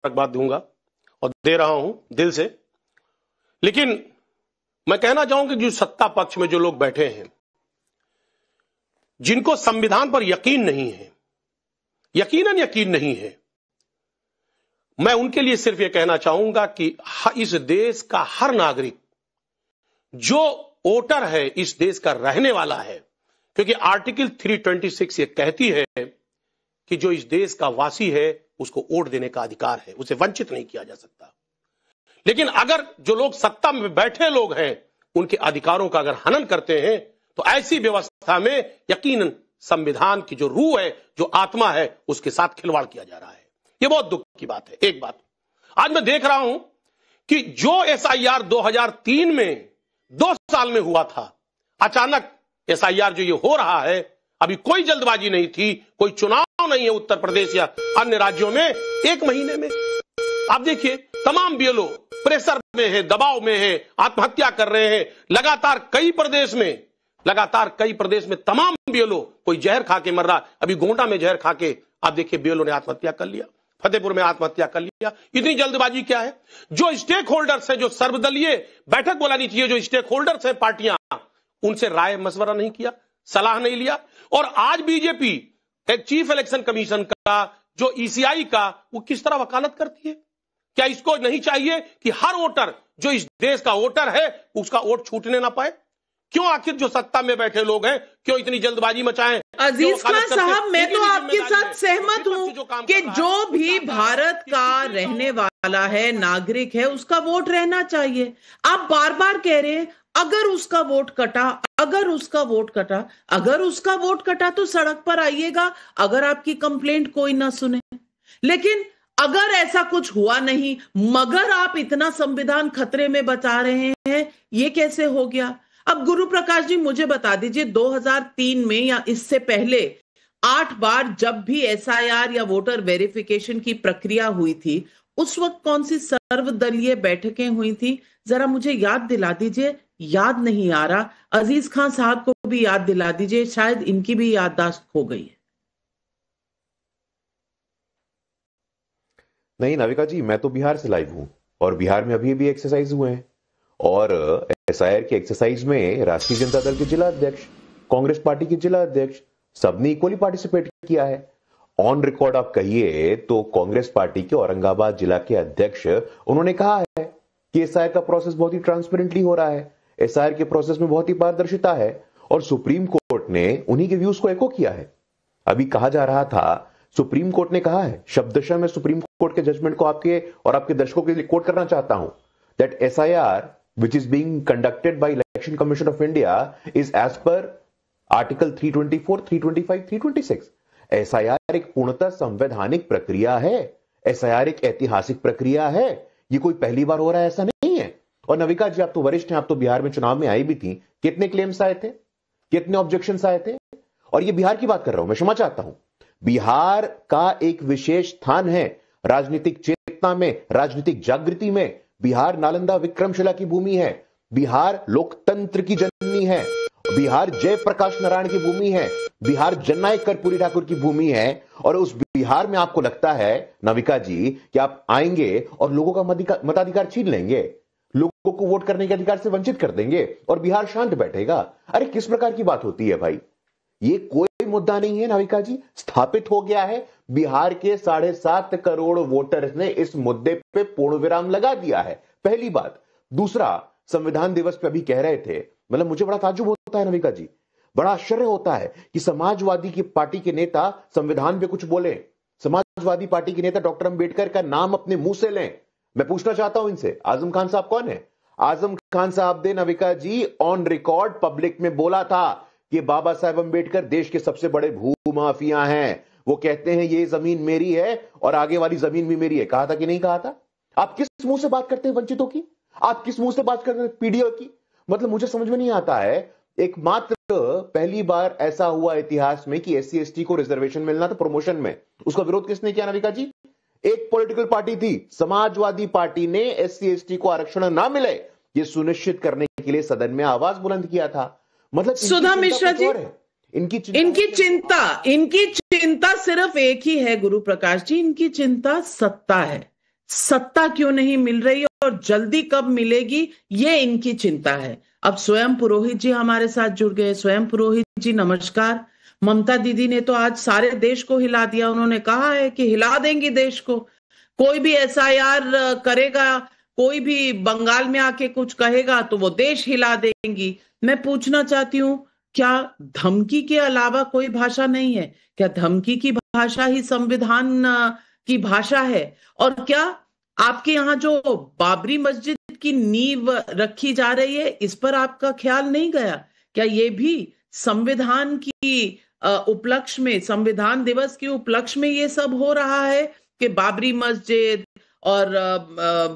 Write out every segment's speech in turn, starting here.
मुबारकबाद दूंगा और दे रहा हूं दिल से। लेकिन मैं कहना चाहूंगा कि जो सत्ता पक्ष में जो लोग बैठे हैं, जिनको संविधान पर यकीन नहीं है, यकीनन यकीन नहीं है, मैं उनके लिए सिर्फ यह कहना चाहूंगा कि इस देश का हर नागरिक जो वोटर है, इस देश का रहने वाला है, क्योंकि आर्टिकल 326 ये कहती है कि जो इस देश का वासी है उसको वोट देने का अधिकार है, उसे वंचित नहीं किया जा सकता। लेकिन अगर जो लोग सत्ता में बैठे लोग हैं उनके अधिकारों का अगर हनन करते हैं तो ऐसी व्यवस्था में यकीनन संविधान की जो रूह है, जो आत्मा है, उसके साथ खिलवाड़ किया जा रहा है। यह बहुत दुख की बात है। एक बात आज मैं देख रहा हूं कि जो SIR 2003 में 2 साल में हुआ था, अचानक SIR जो ये हो रहा है, अभी कोई जल्दबाजी नहीं थी, कोई चुनाव नहीं है उत्तर प्रदेश या अन्य राज्यों में, 1 महीने में आप देखिए तमाम BLO प्रेशर में है, दबाव में है, आत्महत्या कर रहे हैं। लगातार कई प्रदेश में तमाम BLO कोई जहर खा के मर रहा। अभी गोंडा में जहर खा के आप देखिए BLO ने आत्महत्या कर लिया, फतेहपुर में आत्महत्या कर लिया। इतनी जल्दबाजी क्या है? जो स्टेक होल्डर्स है, जो सर्वदलीय बैठक बुलानी चाहिए, जो स्टेक होल्डर्स है पार्टियां, उनसे राय मशवरा नहीं किया, सलाह नहीं लिया। और आज बीजेपी एक चीफ इलेक्शन कमीशन का, जो ECI का, वो किस तरह वकालत करती है? क्या इसको नहीं चाहिए कि हर वोटर जो इस देश का वोटर है उसका वोट छूटने ना पाए? क्यों आखिर जो सत्ता में बैठे लोग हैं क्यों इतनी जल्दबाजी मचाएं? अजीज खान साहब, मैं तो आपके साथ सहमत हूं कि जो भी भारत का रहने वाला है, नागरिक है, उसका वोट रहना चाहिए। आप बार बार कह रहे हैं अगर उसका वोट कटा, अगर उसका वोट कटा, अगर उसका वोट कटा तो सड़क पर आइएगा अगर आपकी कंप्लेंट कोई ना सुने। लेकिन अगर ऐसा कुछ हुआ नहीं मगर आप इतना संविधान खतरे में बचा रहे हैं, ये कैसे हो गया? अब गुरु प्रकाश जी मुझे बता दीजिए, 2003 में या इससे पहले 8 बार जब भी SIR या वोटर वेरिफिकेशन की प्रक्रिया हुई थी, उस वक्त कौन सी सर्वदलीय बैठकें हुई थी? जरा मुझे याद दिला दीजिए, याद नहीं आ रहा। अजीज खान साहब को भी याद दिला दीजिए, शायद इनकी भी याददाश्त खो गई है। नहीं नाविका जी, मैं तो बिहार से लाइव हूं और बिहार में अभी भी एक्सरसाइज हुए हैं और SIR के एक्सरसाइज में राष्ट्रीय जनता दल के जिला अध्यक्ष, कांग्रेस पार्टी के जिला अध्यक्ष, सबने इक्वली पार्टिसिपेट किया है। ऑन रिकॉर्ड आप कहिए तो कांग्रेस पार्टी के औरंगाबाद जिला के अध्यक्ष, उन्होंने कहा है कि SIR का प्रोसेस बहुत ही ट्रांसपेरेंटली हो रहा है, SIR के प्रोसेस में बहुत ही पारदर्शिता है और सुप्रीम कोर्ट ने उन्हीं के व्यूज को एको किया है। अभी कहा जा रहा था, सुप्रीम कोर्ट ने कहा है, शब्दशः मैं सुप्रीम कोर्ट के जजमेंट को आपके और आपके दर्शकों के लिए कोट करना चाहता हूं, that SIR which is being conducted by Election Commission of India is as per Article 324, 325, 326. SIR एक पूर्णतः संवैधानिक प्रक्रिया है, SIR एक ऐतिहासिक प्रक्रिया है, ये कोई पहली बार हो रहा है ऐसा नहीं है। और नविका जी, आप तो वरिष्ठ हैं, आप तो बिहार में चुनाव में आई भी थी, कितने क्लेम्स आए थे, कितने ऑब्जेक्शंस आए थे? और ये बिहार की बात कर रहा हूं, मैं क्षमा चाहता हूं। बिहार का एक विशेष स्थान है राजनीतिक चेतना में, राजनीतिक जागृति में। बिहार नालंदा विक्रमशिला की भूमि है, बिहार लोकतंत्र की जननी है, बिहार जयप्रकाश नारायण की भूमि है, बिहार जननायक कर्पूरी ठाकुर की भूमि है। और उस बिहार में आपको लगता है नविका जी कि आप आएंगे और लोगों का मताधिकार छीन लेंगे, लोगों को वोट करने के अधिकार से वंचित कर देंगे और बिहार शांत बैठेगा? अरे किस प्रकार की बात होती है भाई? ये कोई मुद्दा नहीं है नाविका जी, स्थापित हो गया है। बिहार के 7.5 करोड़ वोटर्स ने इस मुद्दे पे पूर्ण विराम लगा दिया है, पहली बात। दूसरा, संविधान दिवस पे अभी कह रहे थे, मतलब मुझे बड़ा ताज्जुब होता है नविका जी, बड़ा आश्चर्य होता है कि समाजवादी की पार्टी के नेता संविधान पे कुछ बोले, समाजवादी पार्टी के नेता डॉक्टर अंबेडकर का नाम अपने मुंह से लें। मैं पूछना चाहता हूं इनसे, आजम खान साहब कौन है? आजम खान साहब ने नविका जी ऑन रिकॉर्ड पब्लिक में बोला था कि बाबा साहेब अंबेडकर देश के सबसे बड़े भूमाफिया हैं, वो कहते हैं ये जमीन मेरी है और आगे वाली जमीन भी मेरी है। कहा था कि नहीं कहा था? आप किस मुंह से बात करते हैं वंचितों की? आप किस मुंह से बात करते हैं पीडीओ की? मतलब मुझे समझ में नहीं आता है। एकमात्र पहली बार ऐसा हुआ इतिहास में कि SC ST को रिजर्वेशन मिलना था प्रमोशन में, उसका विरोध किसने किया नविका जी? एक पॉलिटिकल पार्टी थी, समाजवादी पार्टी ने SC ST को आरक्षण ना मिले ये सुनिश्चित करने के लिए सदन में आवाज बुलंद किया था। मतलब सुधा मिश्रा जी, इनकी चिंता सिर्फ एक ही है गुरु प्रकाश जी, इनकी चिंता सत्ता है। सत्ता क्यों नहीं मिल रही और जल्दी कब मिलेगी, ये इनकी चिंता है। अब स्वयं पुरोहित जी हमारे साथ जुड़ गए। स्वयं पुरोहित जी नमस्कार। ममता दीदी ने तो आज सारे देश को हिला दिया। उन्होंने कहा है कि हिला देंगी देश को, कोई भी एसआईआर करेगा, कोई भी बंगाल में आके कुछ कहेगा तो वो देश हिला देंगी। मैं पूछना चाहती हूं, क्या धमकी के अलावा कोई भाषा नहीं है? क्या धमकी की भाषा ही संविधान की भाषा है? और क्या आपके यहाँ जो बाबरी मस्जिद की नींव रखी जा रही है, इस पर आपका ख्याल नहीं गया? क्या ये भी संविधान की उपलक्ष्य में, संविधान दिवस के उपलक्ष्य में ये सब हो रहा है कि बाबरी मस्जिद और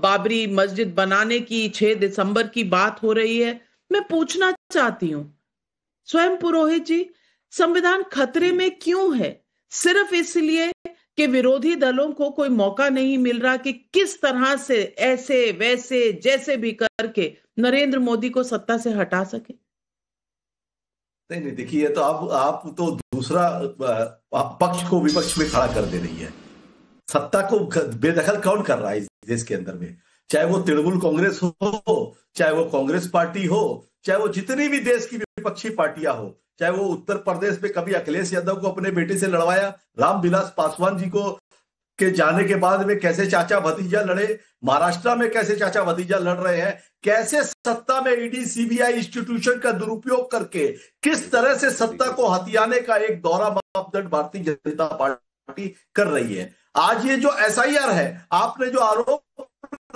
बाबरी मस्जिद बनाने की 6 दिसंबर की बात हो रही है? मैं पूछना चाहती हूं स्वयं पुरोहित जी, संविधान खतरे में क्यों है? सिर्फ इसलिए कि विरोधी दलों को कोई मौका नहीं मिल रहा कि किस तरह से ऐसे वैसे जैसे भी करके नरेंद्र मोदी को सत्ता से हटा सके? नहीं, देखिए, तो आप तो दूसरा पक्ष को विपक्ष में खड़ा कर दे रही है। सत्ता को बेदखल कौन कर रहा है इस देश के अंदर में? चाहे वो तृणमूल कांग्रेस हो, चाहे वो कांग्रेस पार्टी हो, चाहे वो जितनी भी देश की विपक्षी पार्टियां हो, चाहे वो उत्तर प्रदेश में कभी अखिलेश यादव को अपने बेटे से लड़वाया, रामविलास पासवान जी को के जाने के बाद में कैसे चाचा भतीजा लड़े, महाराष्ट्र में कैसे चाचा भतीजा लड़ रहे हैं, कैसे सत्ता में ईडी सीबीआई इंस्टीट्यूशन का दुरुपयोग करके किस तरह से सत्ता को हथियाने का एक दौरा मापदंड भारतीय जनता पार्टी कर रही है। आज ये जो एसआईआर है, आपने जो आरोप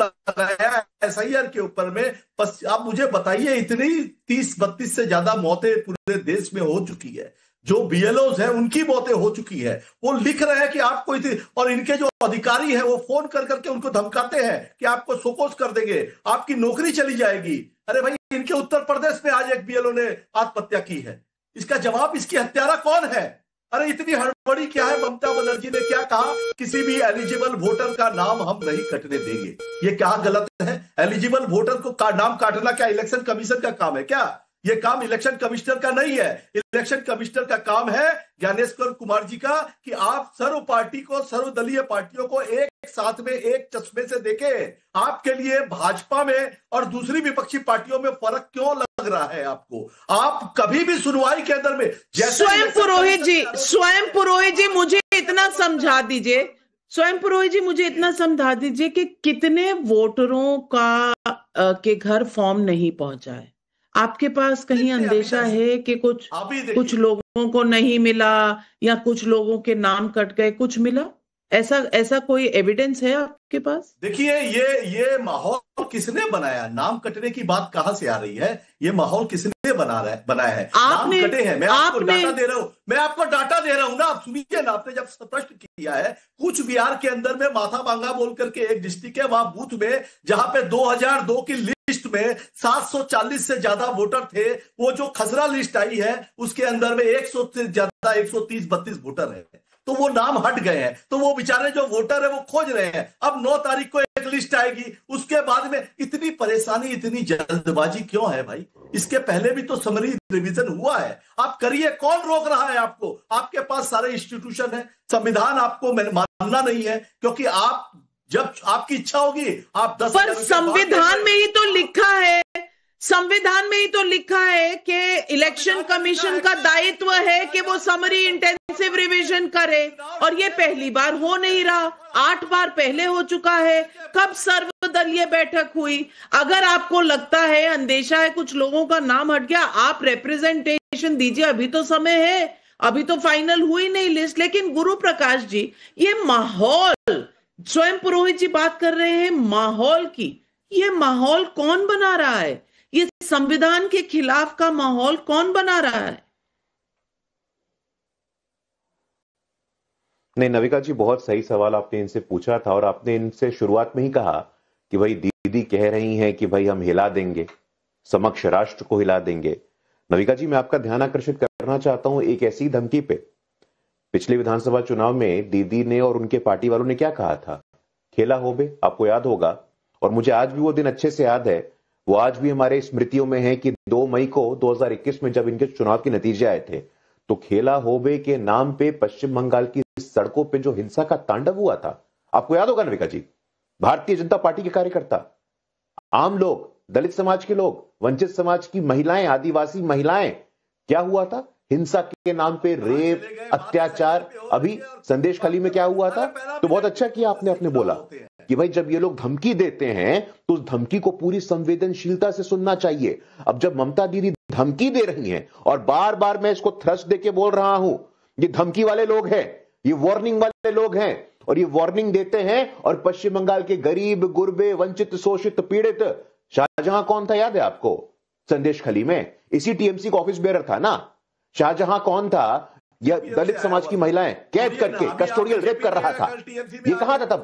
लगाया एसआईआर के ऊपर में, आप मुझे बताइए, इतनी 30-32 से ज्यादा मौतें पूरे देश में हो चुकी है, जो बीएलओज हैं उनकी मौतें हो चुकी है, वो लिख रहे हैं कि आपको और इनके जो अधिकारी हैं वो फोन कर करके उनको धमकाते हैं कि आपको शोकॉज कर देंगे, आपकी नौकरी चली जाएगी। अरे भाई, इनके उत्तर प्रदेश में आज एक बीएलओ ने आत्महत्या की है, इसका जवाब, इसकी हत्यारा कौन है? अरे इतनी हड़बड़ी क्या है? ममता बनर्जी ने क्या कहा? किसी भी एलिजिबल वोटर का नाम हम नहीं कटने देंगे। ये क्या गलत है? एलिजिबल वोटर को नाम काटना क्या इलेक्शन कमीशन का काम है क्या? ये काम इलेक्शन कमिश्नर का नहीं है। इलेक्शन कमिश्नर का काम है ज्ञानेश्वर कुमार जी का कि आप सर्व पार्टी को, सर्वदलीय पार्टियों को एक साथ में एक चश्मे से देखें। आपके लिए भाजपा में और दूसरी विपक्षी पार्टियों में फर्क क्यों लग रहा है आपको? आप कभी भी सुनवाई के अंदर में स्वयं पुरोहित जी मुझे इतना समझा दीजिए, स्वयं पुरोहित जी मुझे इतना समझा दीजिए कि कितने वोटरों का के घर फॉर्म नहीं पहुंचा है? आपके पास कहीं अंदेशा है कि कुछ लोगों को नहीं मिला या कुछ लोगों के नाम कट गए, कुछ मिला? ऐसा कोई एविडेंस है आपके पास? देखिए, ये माहौल किसने बनाया? नाम कटने की बात कहां से आ रही है? ये माहौल किसने बनाया है? नाम कटे हैं, मैं आपको डाटा दे रहा हूं ना, आप सुनिए ना। आपने जब स्पष्ट किया है, कुछ बिहार के अंदर में माथा मांगा बोल करके एक डिस्ट्रिक्ट है, वहां बूथ में जहां पे 2002 की लिस्ट में 740 से ज्यादा वोटर थे, वो जो खसरा लिस्ट आई है उसके अंदर में 100 से ज्यादा 130-32 वोटर है, तो वो नाम हट गए हैं। तो वो बेचारे जो वोटर है वो खोज रहे हैं। अब 9 तारीख को एक लिस्ट आएगी, उसके बाद में इतनी परेशानी, इतनी जल्दबाजी क्यों है भाई? इसके पहले भी तो समरी रिवीजन हुआ है, आप करिए। कौन रोक रहा है आपको? आपके पास सारे इंस्टीट्यूशन है। संविधान आपको मानना नहीं है, क्योंकि आप जब आपकी इच्छा होगी आप 10 पर संविधान में ही तो लिखा है, संविधान में ही तो लिखा है कि इलेक्शन कमीशन का दायित्व है कि वो समरी इंटेंसिव रिवीजन करे, और ये पहली बार हो नहीं रहा, 8 बार पहले हो चुका है। कब सर्वदलीय बैठक हुई? अगर आपको लगता है, अंदेशा है कुछ लोगों का नाम हट गया, आप रिप्रेजेंटेशन दीजिए, अभी तो समय है, अभी तो फाइनल हुई नहीं लिस्ट। लेकिन गुरु प्रकाश जी, ये माहौल, स्वयं पुरोहित जी बात कर रहे हैं माहौल की, ये माहौल कौन बना रहा है? ये संविधान के खिलाफ का माहौल कौन बना रहा है? नहीं, नविका जी, बहुत सही सवाल आपने इनसे पूछा था, और आपने इनसे शुरुआत में ही कहा कि भाई दीदी कह रही हैं कि भाई हम हिला देंगे, समक्ष राष्ट्र को हिला देंगे। नविका जी, मैं आपका ध्यान आकर्षित करना चाहता हूं एक ऐसी धमकी पे। पिछले विधानसभा चुनाव में दीदी ने और उनके पार्टी वालों ने क्या कहा था? खेला होबे, आपको याद होगा, और मुझे आज भी वो दिन अच्छे से याद है। वो आज भी हमारे स्मृतियों में है कि 2 मई को 2021 में जब इनके चुनाव के नतीजे आए थे, तो खेला होबे के नाम पे पश्चिम बंगाल की सड़कों पे जो हिंसा का तांडव हुआ था, आपको याद होगा नविका जी? भारतीय जनता पार्टी के कार्यकर्ता, आम लोग, दलित समाज के लोग, वंचित समाज की महिलाएं, आदिवासी महिलाएं, क्या हुआ था? हिंसा के नाम पे रेप, अत्याचार। अभी संदेश खाली में क्या हुआ था? तो बहुत अच्छा किया आपने बोला कि भाई जब ये लोग धमकी देते हैं तो उस धमकी को पूरी संवेदनशीलता से सुनना चाहिए। अब जब ममता दीदी धमकी दे रही हैं, और बार बार मैं इसको थ्रस्ट देके बोल रहा हूं, ये धमकी वाले लोग हैं, ये वार्निंग वाले लोग हैं, और ये वार्निंग देते हैं। और पश्चिम बंगाल के गरीब, गुरबे, वंचित, शोषित, पीड़ित, शाहजहां कौन था याद है आपको? संदेश खली में इसी टीएमसी का ऑफिस बेरर था ना। शाहजहां कौन था? यह दलित समाज की महिलाएं कैद करके कस्टोडियल रेप कर रहा था। ये कहां था तब?